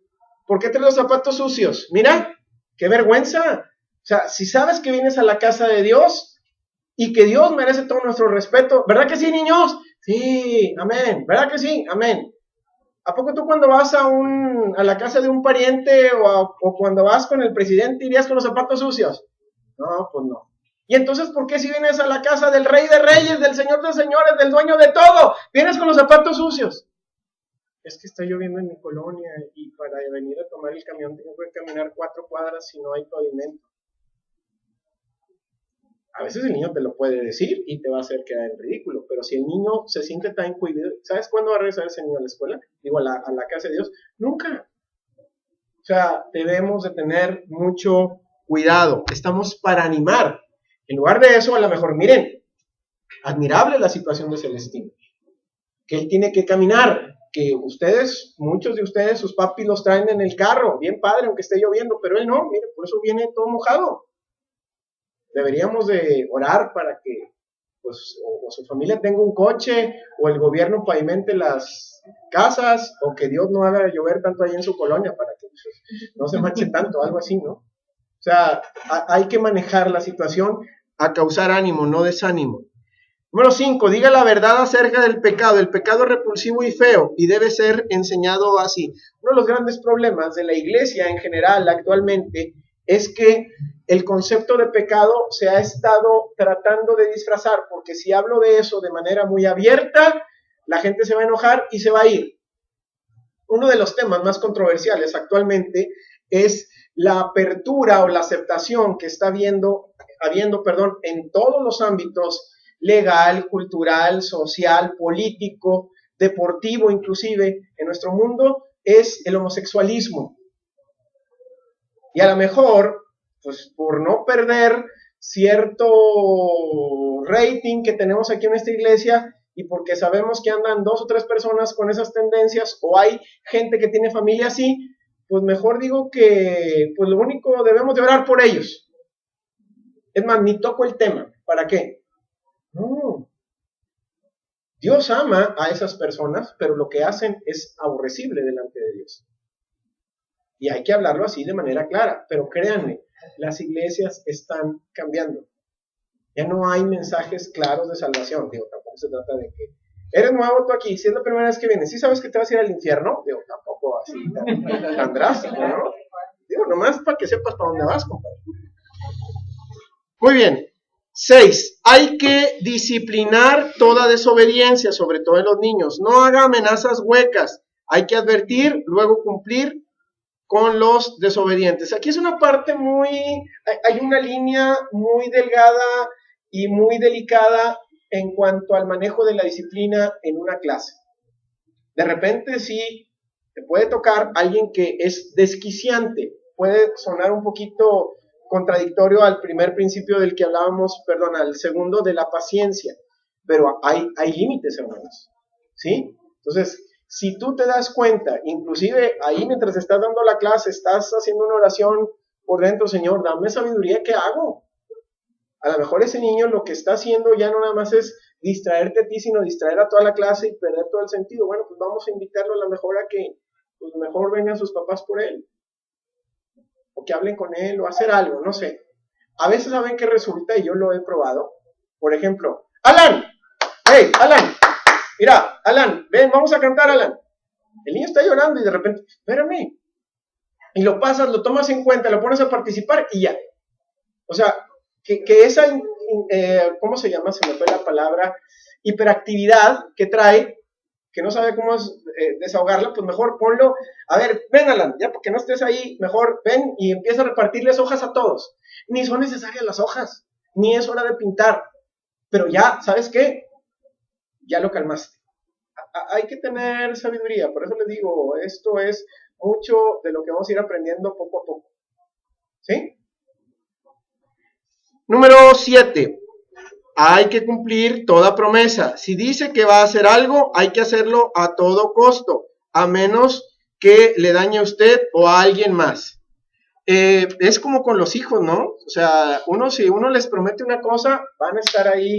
¿por qué traes los zapatos sucios? Mira, qué vergüenza. O sea, si sabes que vienes a la casa de Dios y que Dios merece todo nuestro respeto, ¿verdad que sí, niños? Sí, amén. ¿Verdad que sí? Amén. ¿A poco tú cuando vas a la casa de un pariente o cuando vas con el presidente irías con los zapatos sucios? No, pues no. Y entonces, ¿por qué si vienes a la casa del Rey de Reyes, del Señor de Señores, del dueño de todo, vienes con los zapatos sucios? Es que está lloviendo en mi colonia y para venir a tomar el camión tengo que caminar 4 cuadras si no hay pavimento. A veces el niño te lo puede decir y te va a hacer quedar en ridículo, pero si el niño se siente tan cuidado, ¿sabes cuándo va a regresar ese niño a la escuela? Digo, a la casa de Dios. Nunca. O sea, debemos de tener mucho cuidado. Estamos para animar. En lugar de eso, a lo mejor, miren, admirable la situación de Celestino, que él tiene que caminar, que muchos de ustedes, sus papis los traen en el carro, bien padre, aunque esté lloviendo, pero él no, mire, por eso viene todo mojado. Deberíamos de orar para que pues, o su familia tenga un coche, o el gobierno pavimente las casas, o que Dios no haga llover tanto ahí en su colonia para que pues, no se manche tanto, algo así, ¿no? O sea, hay que manejar la situación a causar ánimo, no desánimo. Número 5, diga la verdad acerca del pecado. El pecado es repulsivo y feo y debe ser enseñado así. Uno de los grandes problemas de la iglesia en general actualmente es que el concepto de pecado se ha estado tratando de disfrazar, porque si hablo de eso de manera muy abierta, la gente se va a enojar y se va a ir. Uno de los temas más controversiales actualmente es la apertura o la aceptación que está habiendo en todos los ámbitos, legal, cultural, social, político, deportivo inclusive, en nuestro mundo, es el homosexualismo. Y a lo mejor, pues por no perder cierto rating que tenemos aquí en esta iglesia, y porque sabemos que andan 2 o 3 personas con esas tendencias, o hay gente que tiene familia así, pues mejor digo que pues lo único debemos de orar por ellos. Es más, ni toco el tema. ¿Para qué? No. Dios ama a esas personas, pero lo que hacen es aborrecible delante de Dios. Y hay que hablarlo así de manera clara, pero créanme, las iglesias están cambiando. Ya no hay mensajes claros de salvación. Digo, tampoco se trata de que eres nuevo tú aquí, si es la primera vez que vienes, ¿sí sabes que te vas a ir al infierno? Digo, tampoco así tan drástico, ¿no? Digo, nomás para que sepas para dónde vas, compadre. Muy bien. 6. Hay que disciplinar toda desobediencia, sobre todo en los niños. No haga amenazas huecas. Hay que advertir, luego cumplir con los desobedientes. Aquí es una parte hay una línea muy delgada y muy delicada en cuanto al manejo de la disciplina en una clase. De repente sí te puede tocar alguien que es desquiciante, puede sonar un poquito contradictorio al primer principio del que hablábamos, perdón, al segundo de la paciencia, pero hay límites, hermanos, ¿sí? Entonces, si tú te das cuenta, inclusive ahí mientras estás dando la clase, estás haciendo una oración por dentro, Señor, dame sabiduría, ¿qué hago? A lo mejor ese niño lo que está haciendo ya no nada más es distraerte a ti, sino distraer a toda la clase y perder todo el sentido. Bueno, pues vamos a invitarlo a lo mejor a que pues mejor vengan sus papás por él, o que hablen con él, o hacer algo, no sé. A veces saben que resulta, y yo lo he probado. Por ejemplo, Alan, hey, Alan, mira, Alan, ven, vamos a cantar, Alan. El niño está llorando y de repente, espérame, y lo pasas, lo tomas en cuenta, lo pones a participar y ya. O sea, que esa, ¿cómo se llama? Se me fue la palabra, hiperactividad que trae, que no sabe cómo desahogarla, pues mejor ponlo, a ver, ven Alan, ya porque no estés ahí, mejor ven y empieza a repartirles hojas a todos. Ni son necesarias las hojas, ni es hora de pintar, pero ya, ¿sabes qué? Ya lo calmaste. Hay que tener sabiduría, por eso les digo, esto es mucho de lo que vamos a ir aprendiendo poco a poco. ¿Sí? Número 7. Hay que cumplir toda promesa. Si dice que va a hacer algo, hay que hacerlo a todo costo, a menos que le dañe a usted o a alguien más. Es como con los hijos, ¿no? O sea, si uno les promete una cosa, van a estar ahí.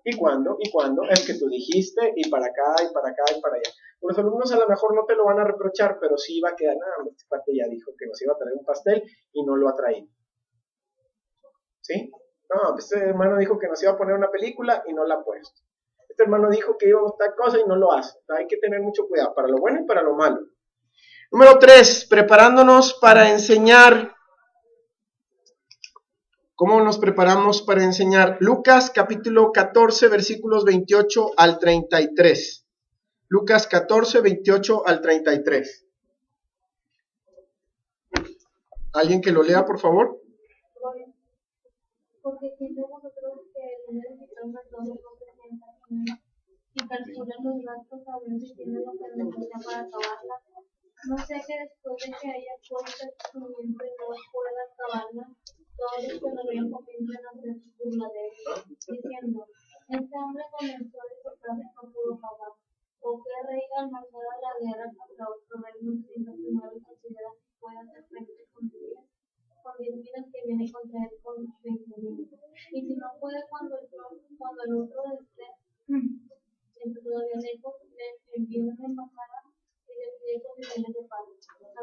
¿Y cuándo? ¿Y cuándo? Es que tú dijiste, y para acá, y para acá, y para allá. Los alumnos a lo mejor no te lo van a reprochar, pero sí va a quedar, este parte ya dijo que nos iba a traer un pastel y no lo ha traído. ¿Sí? No, este hermano dijo que nos iba a poner una película y no la ha puesto. Este hermano dijo que íbamos a tal cosa y no lo hace. Hay que tener mucho cuidado para lo bueno y para lo malo. Número 3, preparándonos para enseñar. ¿Cómo nos preparamos para enseñar? Lucas capítulo 14, versículos 28 al 33. Lucas 14, 28 al 33. ¿Alguien que lo lea, por favor? Porque quien de vosotros que el necesitado perdón no presenta y calcula los gastos a ver si tiene lo que necesita para acabarla, no sé que después de que haya puesto el sufrimiento y no pueda acabarla, todos los que lo vean comienzan a hacer burla de él, diciendo, este hombre comenzó a disfrutar y no pudo pagar, o que rey al marchar a la guerra contra otro reino siendo primero considera que puede hacer frente con 10 vidas que viene contra él con 20,000. Y si no puede cuando el otro esté todavía lejos, le envía una embajada y le pide condiciones de paz.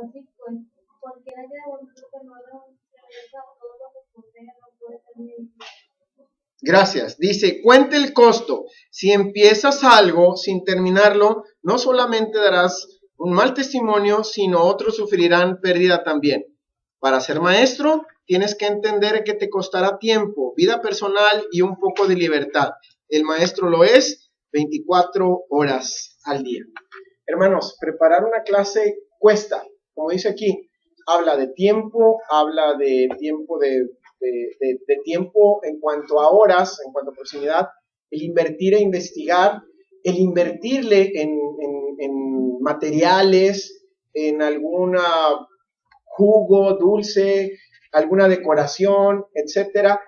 Así pues, cualquiera que de vosotros que no regresa a todo lo que posee no puede ser mi discípulo. Gracias. Dice, cuente el costo. Si empiezas algo sin terminarlo, no solamente darás un mal testimonio, sino otros sufrirán pérdida también. Para ser maestro, tienes que entender que te costará tiempo, vida personal y un poco de libertad. El maestro lo es 24 horas al día. Hermanos, preparar una clase cuesta. Como dice aquí, habla de tiempo, habla de tiempo de tiempo en cuanto a horas, en cuanto a proximidad, el invertir e investigar, el invertirle en materiales, en alguna jugo, dulce, alguna decoración, etcétera,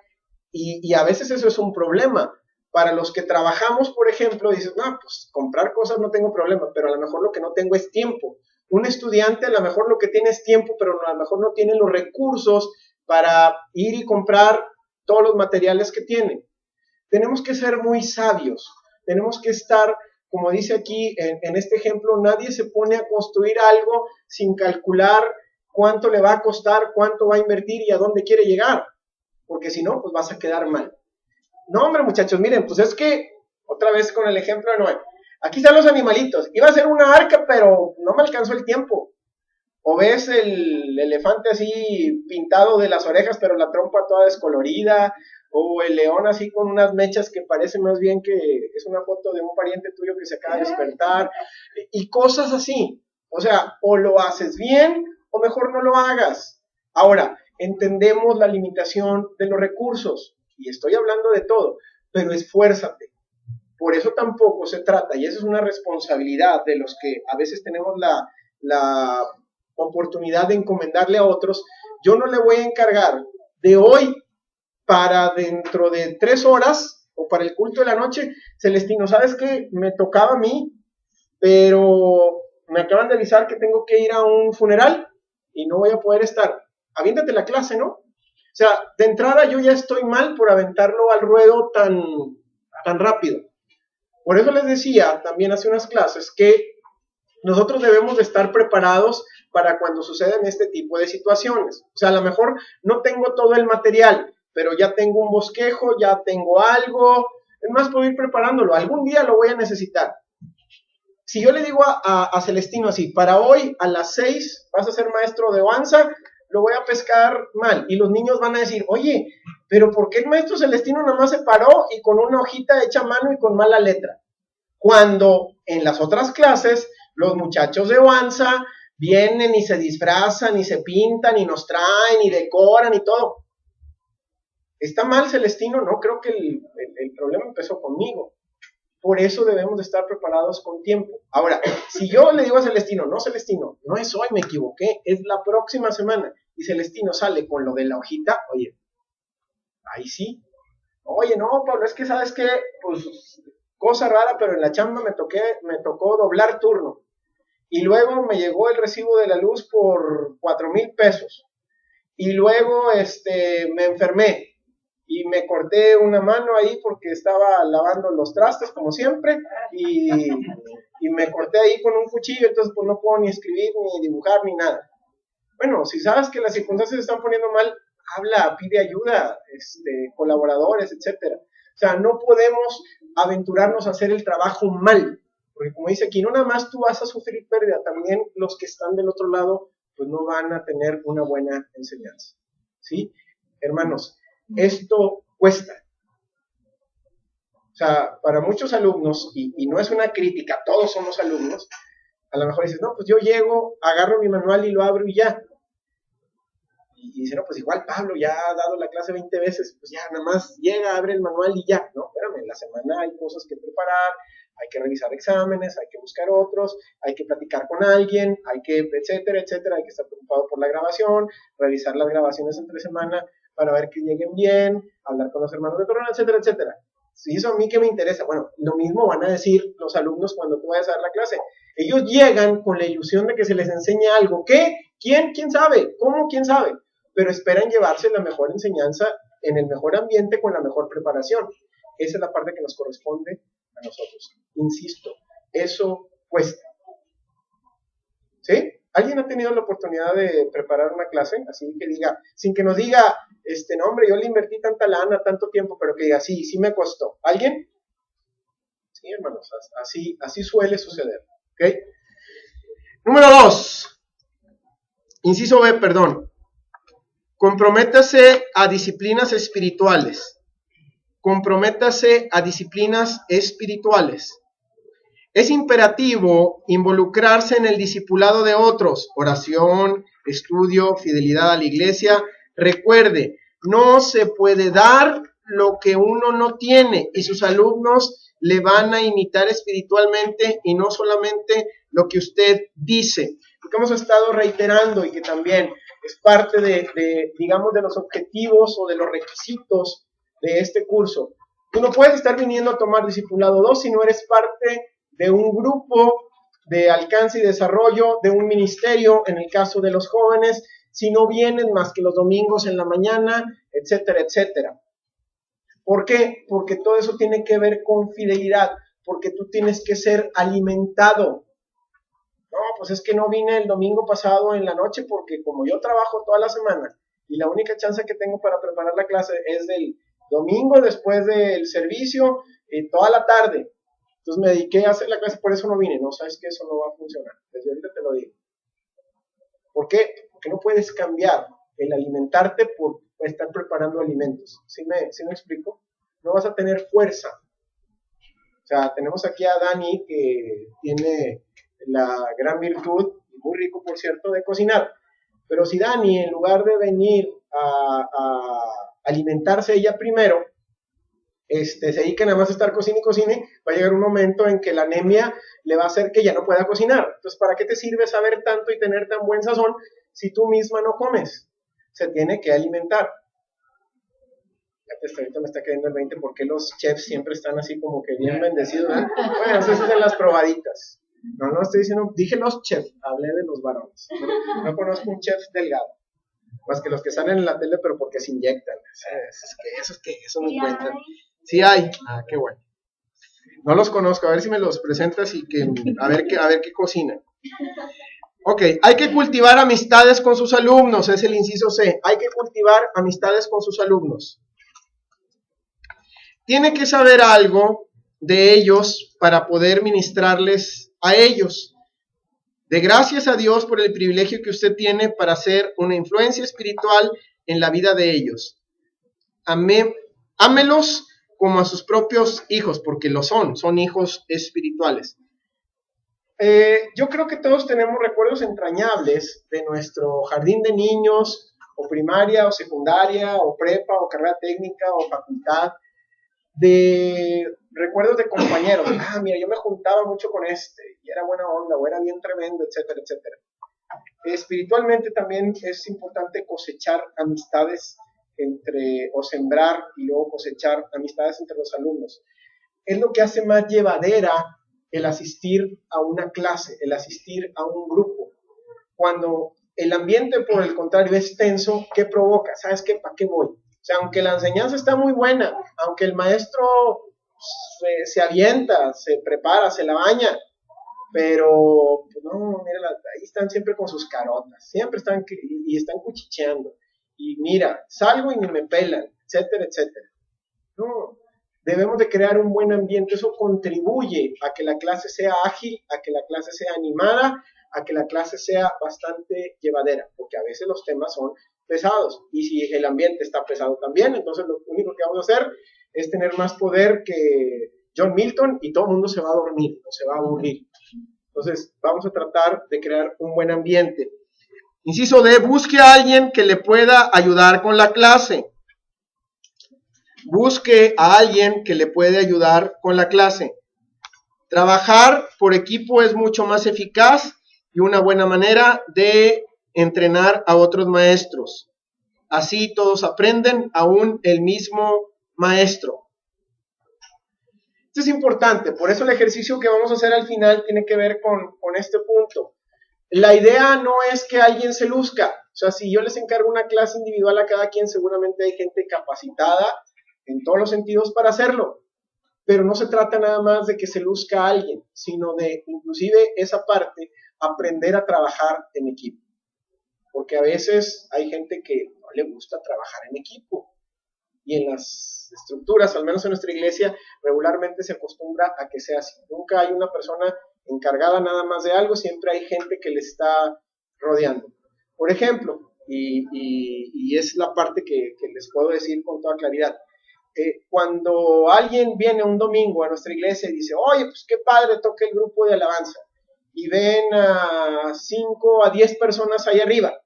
y a veces eso es un problema. Para los que trabajamos, por ejemplo, dices, no, pues comprar cosas no tengo problema, pero a lo mejor lo que no tengo es tiempo. Un estudiante a lo mejor lo que tiene es tiempo, pero a lo mejor no tiene los recursos para ir y comprar todos los materiales que tiene. Tenemos que ser muy sabios. tenemos que estar, como dice aquí en este ejemplo, nadie se pone a construir algo sin calcular cuánto le va a costar, cuánto va a invertir y a dónde quiere llegar, porque si no, pues vas a quedar mal. No, hombre, muchachos, miren, pues es que, otra vez con el ejemplo de Noé, aquí están los animalitos, iba a ser una arca, pero no me alcanzó el tiempo. O ves el elefante así pintado de las orejas, pero la trompa toda descolorida, o el león así con unas mechas que parece más bien que es una foto de un pariente tuyo que se acaba de despertar, y cosas así. O sea, o lo haces bien, o mejor no lo hagas. Ahora, entendemos la limitación de los recursos, y estoy hablando de todo, pero esfuérzate. Por eso tampoco se trata, y esa es una responsabilidad de los que a veces tenemos la oportunidad de encomendarle a otros. Yo no le voy a encargar de hoy para dentro de 3 horas o para el culto de la noche, Celestino, ¿sabes qué? Me tocaba a mí, pero me acaban de avisar que tengo que ir a un funeral y no voy a poder estar. Aviéntate la clase, ¿no? O sea, de entrada yo ya estoy mal por aventarlo al ruedo tan rápido. Por eso les decía también hace unas clases que nosotros debemos de estar preparados para cuando suceden este tipo de situaciones. O sea, a lo mejor no tengo todo el material, pero ya tengo un bosquejo, ya tengo algo. Es más, puedo ir preparándolo. Algún día lo voy a necesitar. Si yo le digo a Celestino así, para hoy a las 6 vas a ser maestro de danza, lo voy a pescar mal. Y los niños van a decir, oye, pero ¿por qué el maestro Celestino nada más se paró y con una hojita hecha a mano y con mala letra? Cuando en las otras clases los muchachos de danza vienen y se disfrazan y se pintan y nos traen y decoran y todo. ¿Está mal Celestino? No, creo que el problema empezó conmigo. Por eso debemos de estar preparados con tiempo. Ahora, si yo le digo a Celestino, no Celestino, no es hoy, me equivoqué, es la próxima semana, y Celestino sale con lo de la hojita, oye, ahí sí. Oye, no, Pablo, es que ¿sabes qué? Pues cosa rara, pero en la chamba me tocó doblar turno. Y luego me llegó el recibo de la luz por 4,000 pesos. Y luego me enfermé y me corté una mano ahí porque estaba lavando los trastes como siempre y me corté ahí con un cuchillo, entonces pues no puedo ni escribir, ni dibujar, ni nada. Bueno, si sabes que las circunstancias se están poniendo mal, habla, pide ayuda, colaboradores, etcétera. O sea, no podemos aventurarnos a hacer el trabajo mal, porque como dice aquí, no nada más tú vas a sufrir pérdida, también los que están del otro lado, pues no van a tener una buena enseñanza. ¿Sí? Hermanos, esto cuesta. O sea, para muchos alumnos, y no es una crítica, todos somos alumnos, a lo mejor dices, no, pues yo llego, agarro mi manual y lo abro y ya. Y dice, no, pues igual Pablo ya ha dado la clase 20 veces, pues ya nada más llega, abre el manual y ya. No, espérame, en la semana hay cosas que preparar, hay que revisar exámenes, hay que buscar otros, hay que platicar con alguien, hay que, etcétera, etcétera, hay que estar preocupado por la grabación, revisar las grabaciones entre semana para ver que lleguen bien, hablar con los hermanos de Corona, etcétera, etcétera. Si eso a mí que me interesa, bueno, lo mismo van a decir los alumnos cuando tú vayas a dar la clase. Ellos llegan con la ilusión de que se les enseñe algo. ¿Qué? ¿Quién? ¿Quién sabe? ¿Cómo? ¿Quién sabe? Pero esperan llevarse la mejor enseñanza en el mejor ambiente con la mejor preparación. Esa es la parte que nos corresponde a nosotros. Insisto, eso cuesta. ¿Sí? ¿Alguien ha tenido la oportunidad de preparar una clase? Así que diga, sin que nos diga, no hombre, yo le invertí tanta lana, tanto tiempo, pero que diga, sí me costó. ¿Alguien? Sí, hermanos, así suele suceder. ¿Ok? Número 2. Inciso B, perdón. Comprométase a disciplinas espirituales. Comprométase a disciplinas espirituales. Es imperativo involucrarse en el discipulado de otros, oración, estudio, fidelidad a la iglesia. Recuerde, no se puede dar lo que uno no tiene y sus alumnos le van a imitar espiritualmente y no solamente lo que usted dice. Lo que hemos estado reiterando y que también es parte digamos, de los objetivos o de los requisitos de este curso. Tú no puedes estar viniendo a tomar Discipulado 2 si no eres parte de un grupo de alcance y desarrollo, de un ministerio, en el caso de los jóvenes, si no vienen más que los domingos en la mañana, etcétera, etcétera. ¿Por qué? Porque todo eso tiene que ver con fidelidad. porque tú tienes que ser alimentado. No, pues es que no vine el domingo pasado en la noche porque como yo trabajo toda la semana y la única chance que tengo para preparar la clase es del domingo después del servicio y toda la tarde. Entonces me dediqué a hacer la clase, por eso no vine. No, sabes que eso no va a funcionar. Desde ahorita te lo digo. ¿Por qué? Porque no puedes cambiar el alimentarte por estar preparando alimentos. ¿Sí me explico? No vas a tener fuerza. O sea, tenemos aquí a Dani que tiene la gran virtud, muy rico por cierto, de cocinar. Pero si Dani, en lugar de venir a alimentarse ella primero, se dedica nada más a estar cocine y cocine, va a llegar un momento en que la anemia le va a hacer que ya no pueda cocinar. Entonces, ¿para qué te sirve saber tanto y tener tan buen sazón si tú misma no comes? Se tiene que alimentar. Ahorita me está cayendo el 20 porque los chefs siempre están así como que bien bendecidos, ¿eh? Bueno, eso es en las probaditas. No estoy diciendo, dije los chefs, hablé de los varones. No conozco un chef delgado, más que los que salen en la tele, pero porque se inyectan. Eso me cuentan. Sí hay. Ah, qué bueno. No los conozco, a ver si me los presentas y que a ver qué cocinan. Ok, hay que cultivar amistades con sus alumnos, es el inciso C. Hay que cultivar amistades con sus alumnos. Tiene que saber algo de ellos para poder ministrarles a ellos. De gracias a Dios por el privilegio que usted tiene para ser una influencia espiritual en la vida de ellos. Ámelos como a sus propios hijos, porque lo son hijos espirituales. Yo creo que todos tenemos recuerdos entrañables de nuestro jardín de niños, o primaria, o secundaria, o prepa, o carrera técnica, o facultad, de recuerdos de compañeros. Mira, yo me juntaba mucho con y era buena onda, o era bien tremendo, etcétera, etcétera. Espiritualmente también es importante cosechar amistades o sembrar y luego cosechar amistades entre los alumnos. Es lo que hace más llevadera el asistir a una clase, el asistir a un grupo. Cuando el ambiente, por el contrario, es tenso, ¿qué provoca? ¿Sabes qué? ¿Para qué voy? O sea, aunque la enseñanza está muy buena, aunque el maestro se avienta, se prepara, se la baña, pero pues no, mira, ahí están siempre con sus carotas, siempre están cuchicheando. Y mira, salgo y ni me pelan, etcétera, etcétera. No, debemos de crear un buen ambiente, eso contribuye a que la clase sea ágil, a que la clase sea animada, a que la clase sea bastante llevadera, porque a veces los temas son pesados, y si el ambiente está pesado también, entonces lo único que vamos a hacer es tener más poder que John Milton y todo el mundo se va a dormir, o se va a aburrir. Entonces vamos a tratar de crear un buen ambiente. Inciso D, busque a alguien que le pueda ayudar con la clase. Busque a alguien que le puede ayudar con la clase. Trabajar por equipo es mucho más eficaz y una buena manera de entrenar a otros maestros. Así todos aprenden aún el mismo maestro. Esto es importante, por eso el ejercicio que vamos a hacer al final tiene que ver con este punto. La idea no es que alguien se luzca. O sea, si yo les encargo una clase individual a cada quien, seguramente hay gente capacitada en todos los sentidos para hacerlo. Pero no se trata nada más de que se luzca a alguien, sino de, inclusive esa parte, aprender a trabajar en equipo. Porque a veces hay gente que no le gusta trabajar en equipo. Y en las estructuras, al menos en nuestra iglesia, regularmente se acostumbra a que sea así. Nunca hay una persona encargada nada más de algo, siempre hay gente que le está rodeando. Por ejemplo, y es la parte que les puedo decir con toda claridad, cuando alguien viene un domingo a nuestra iglesia y dice, oye, pues qué padre toca el grupo de alabanza, y ven a 5 a 10 personas ahí arriba,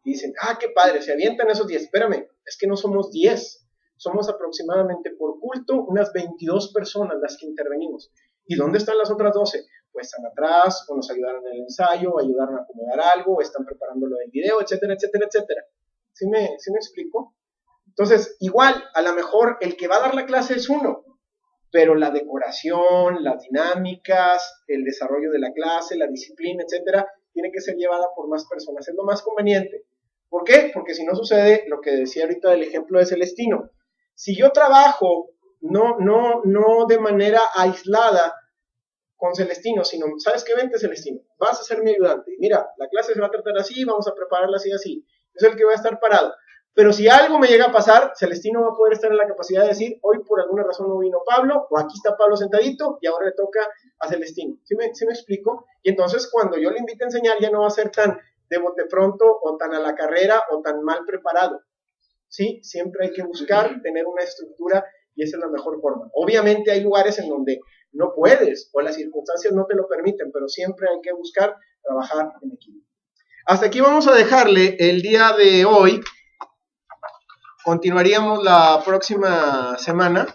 y dicen, qué padre, se avientan esos 10, espérame, es que no somos 10, somos aproximadamente por culto unas 22 personas las que intervenimos. ¿Y dónde están las otras 12? Pues están atrás, o nos ayudaron en el ensayo, o ayudaron a acomodar algo, o están preparando lo del video, etcétera, etcétera, etcétera. ¿Sí me explico? Entonces, igual, a lo mejor el que va a dar la clase es uno, pero la decoración, las dinámicas, el desarrollo de la clase, la disciplina, etcétera, tiene que ser llevada por más personas. Es lo más conveniente. ¿Por qué? Porque si no sucede lo que decía ahorita del ejemplo de Celestino. Si yo trabajo no de manera aislada con Celestino, sino, ¿sabes qué? Vente, Celestino, vas a ser mi ayudante. Mira, la clase se va a tratar así, vamos a prepararla así, así. Es el que va a estar parado. Pero si algo me llega a pasar, Celestino va a poder estar en la capacidad de decir, hoy por alguna razón no vino Pablo, o aquí está Pablo sentadito, y ahora le toca a Celestino. ¿Sí me explico? Y entonces cuando yo le invite a enseñar, ya no va a ser tan de bote pronto, o tan a la carrera, o tan mal preparado. ¿Sí? Siempre hay que buscar tener una estructura, y esa es la mejor forma. Obviamente hay lugares en donde no puedes, o las circunstancias no te lo permiten, pero siempre hay que buscar trabajar en equipo. Hasta aquí vamos a dejarle el día de hoy. Continuaríamos la próxima semana.